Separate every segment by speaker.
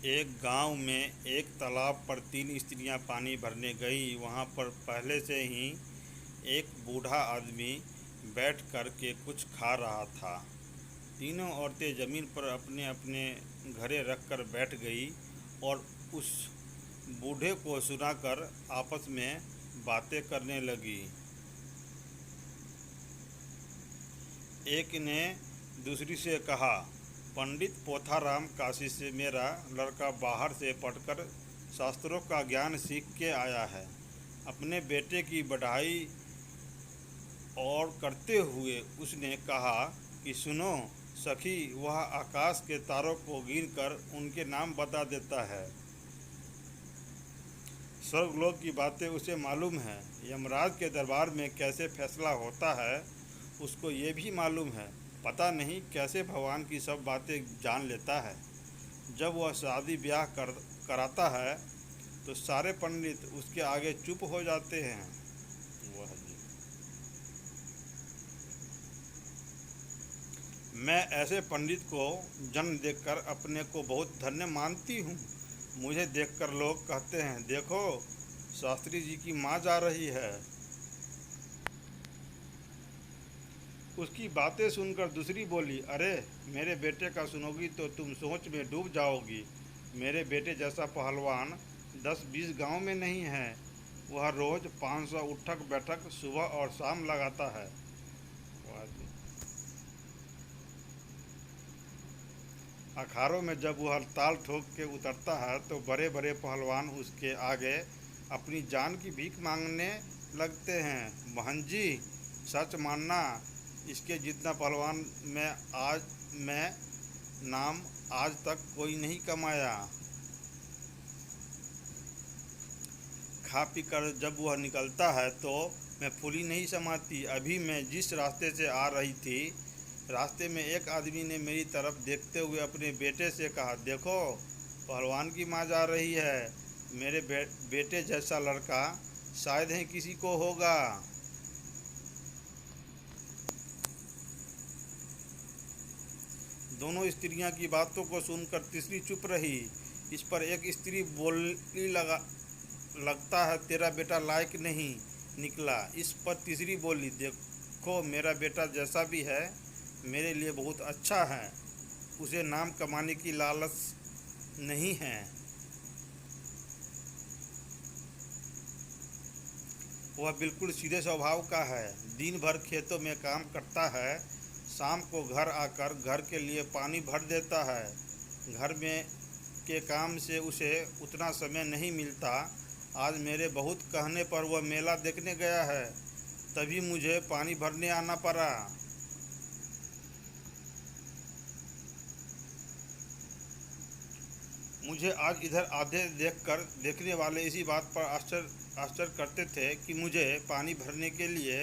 Speaker 1: एक गांव में एक तालाब पर 3 स्त्रियां पानी भरने गईं। वहां पर पहले से ही एक बूढ़ा आदमी बैठ कर के कुछ खा रहा था। तीनों औरतें जमीन पर अपने अपने घड़े रख कर बैठ गई और उस बूढ़े को सुनाकर आपस में बातें करने लगी। एक ने दूसरी से कहा, पंडित पोथाराम काशी से मेरा लड़का बाहर से पढ़कर शास्त्रों का ज्ञान सीख के आया है। अपने बेटे की बढ़ाई और करते हुए उसने कहा कि सुनो सखी, वह आकाश के तारों को गिनकर उनके नाम बता देता है। स्वर्गलोक की बातें उसे मालूम है। यमराज के दरबार में कैसे फैसला होता है उसको ये भी मालूम है। पता नहीं कैसे भगवान की सब बातें जान लेता है। जब वह शादी ब्याह कराता है तो सारे पंडित उसके आगे चुप हो जाते हैं। वह जी, मैं ऐसे पंडित को जन्म देखकर अपने को बहुत धन्य मानती हूँ। मुझे देखकर लोग कहते हैं, देखो शास्त्री जी की माँ जा रही है। उसकी बातें सुनकर दूसरी बोली, अरे मेरे बेटे का सुनोगी तो तुम सोच में डूब जाओगी। मेरे बेटे जैसा पहलवान 10-20 गांव में नहीं है। वह रोज 500 उठक बैठक सुबह और शाम लगाता है। अखाड़ों में जब वह ताल ठोक के उतरता है तो बड़े बड़े पहलवान उसके आगे अपनी जान की भीख मांगने लगते हैं। बहन जी, सच मानना, इसके जितना पहलवान मैं नाम आज तक कोई नहीं कमाया। खा पी कर जब वह निकलता है तो मैं फूली नहीं समाती। अभी मैं जिस रास्ते से आ रही थी, रास्ते में एक आदमी ने मेरी तरफ देखते हुए अपने बेटे से कहा, देखो पहलवान की माँ जा रही है। मेरे बेटे जैसा लड़का शायद ही किसी को होगा। दोनों स्त्रियां की बातों को सुनकर तीसरी चुप रही। इस पर एक स्त्री बोलने लगता है, तेरा बेटा लायक नहीं निकला। इस पर तीसरी बोली, देखो मेरा बेटा जैसा भी है मेरे लिए बहुत अच्छा है। उसे नाम कमाने की लालच नहीं है। वह बिल्कुल सीधे स्वभाव का है। दिन भर खेतों में काम करता है, शाम को घर आकर घर के लिए पानी भर देता है। घर में के काम से उसे उतना समय नहीं मिलता। आज मेरे बहुत कहने पर वह मेला देखने गया है, तभी मुझे पानी भरने आना पड़ा। मुझे आज इधर आधे देखने वाले इसी बात पर आश्चर्य करते थे कि मुझे पानी भरने के लिए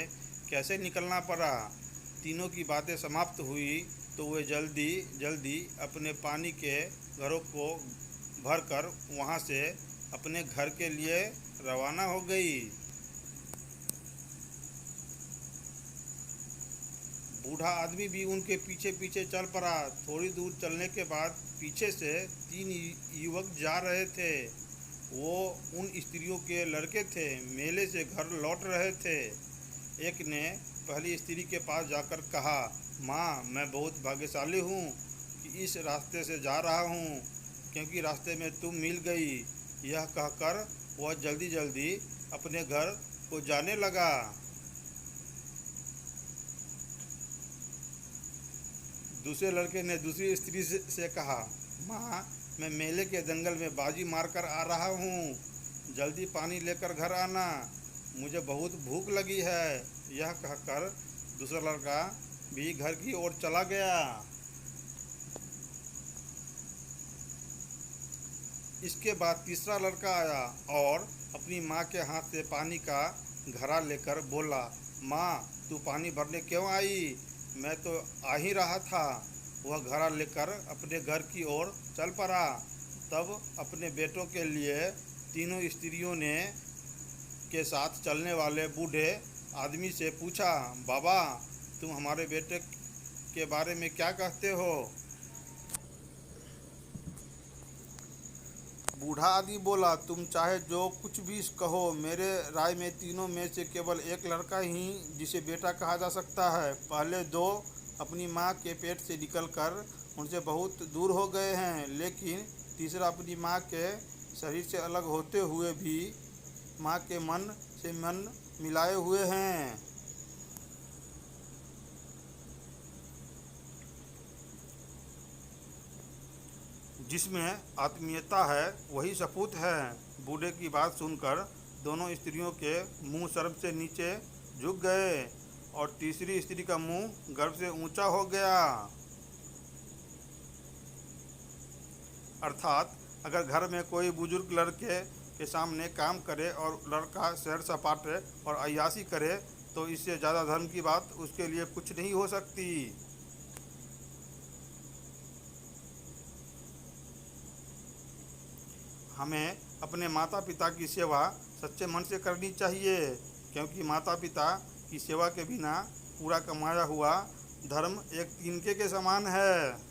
Speaker 1: कैसे निकलना पड़ा। तीनों की बातें समाप्त हुई तो वे जल्दी जल्दी अपने पानी के घरों को भरकर वहां से अपने घर के लिए रवाना हो गई। बूढ़ा आदमी भी उनके पीछे पीछे चल पड़ा। थोड़ी दूर चलने के बाद पीछे से 3 युवक जा रहे थे। वो उन स्त्रियों के लड़के थे, मेले से घर लौट रहे थे। एक ने पहली स्त्री के पास जाकर कहा, माँ मैं बहुत भाग्यशाली हूँ कि इस रास्ते से जा रहा हूँ, क्योंकि रास्ते में तुम मिल गई। यह कहकर वह जल्दी जल्दी अपने घर को जाने लगा। दूसरे लड़के ने दूसरी स्त्री से कहा, माँ मैं मेले के दंगल में बाजी मारकर आ रहा हूँ, जल्दी पानी लेकर घर आना, मुझे बहुत भूख लगी है। यह कहकर दूसरा लड़का भी घर की ओर चला गया। इसके बाद तीसरा लड़का आया और अपनी माँ के हाथ से पानी का घड़ा लेकर बोला, माँ तू पानी भरने क्यों आई? मैं तो आ ही रहा था। वह घड़ा लेकर अपने घर की ओर चल पड़ा। तब अपने बेटों के लिए तीनों स्त्रियों ने के साथ चलने वाले बूढ़े आदमी से पूछा, बाबा तुम हमारे बेटे के बारे में क्या कहते हो? बूढ़ा आदमी बोला, तुम चाहे जो कुछ भी कहो, मेरे राय में तीनों में से केवल एक लड़का ही जिसे बेटा कहा जा सकता है। पहले दो अपनी माँ के पेट से निकलकर उनसे बहुत दूर हो गए हैं, लेकिन तीसरा अपनी माँ के शरीर से अलग होते हुए भी माँ के मन से मन मिलाए हुए हैं। जिसमें आत्मीयता है वही सपूत है। बूढ़े की बात सुनकर दोनों स्त्रियों के मुंह सर्प से नीचे झुक गए और तीसरी स्त्री का मुंह गर्व से ऊंचा हो गया। अर्थात अगर घर में कोई बुजुर्ग लड़के के सामने काम करे और लड़का सैर सपाटे और अय्याशी करे तो इससे ज़्यादा धर्म की बात उसके लिए कुछ नहीं हो सकती। हमें अपने माता पिता की सेवा सच्चे मन से करनी चाहिए, क्योंकि माता पिता की सेवा के बिना पूरा कमाया हुआ धर्म एक तिनके के समान है।